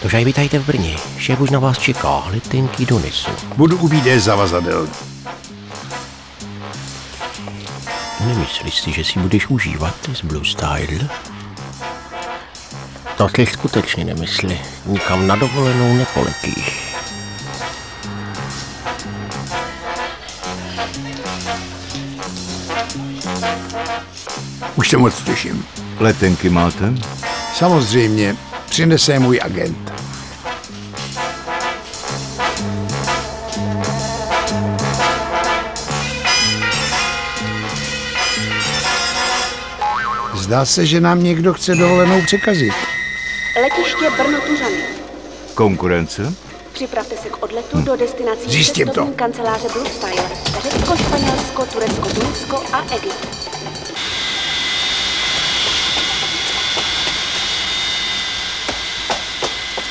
To že vítajte v Brně. Šéf už na vás čeká. Letenky donesu. Budu u BD zavazadel. Nemyslíš si, že si budeš užívat z Blue Style? To si skutečně nemysli. Nikam na dovolenou nepoletíš. Už se moc těším. Letenky máte? Samozřejmě, přinese můj agent. Zdá se, že nám někdo chce dovolenou překazit. Letiště Brno-Tuřany. Konkurence? Připravte se k odletu do destinací Zjistím to. cestovní kanceláře Blue Style. Řecko, Španělsko, Turecko, Tunisko a Egypt.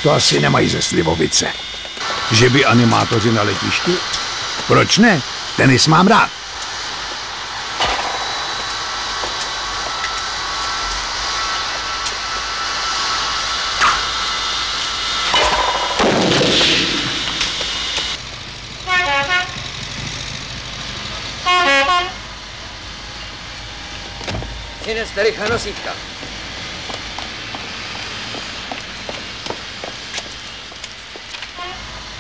To asi nemají ze slivovice. Že by animátoři na letišti? Proč ne? Tenis mám rád. Přineste rychle nosítka.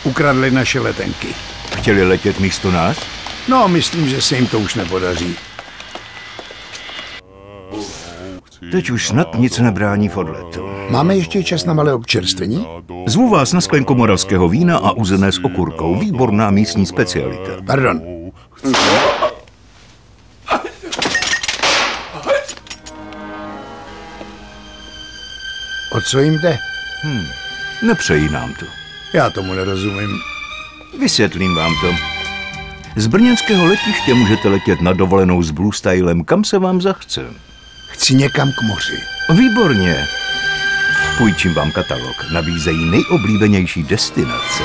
Ukradli naše letenky. Chtěli letět místo nás? No, myslím, že se jim to už nepodaří. Teď už snad nic nebrání v odletu. Máme ještě čas na malé občerstvení? Zvu vás na sklenku moravského vína a uzené s okurkou. Výborná místní specialita. Pardon. O co jim jde? Nepřejí nám to. Já tomu nerozumím. Vysvětlím vám to. Z brněnského letiště můžete letět na dovolenou s Blue Stylem, kam se vám zachce. Chci někam k moři. Výborně. Půjčím vám katalog. Nabízejí nejoblíbenější destinace.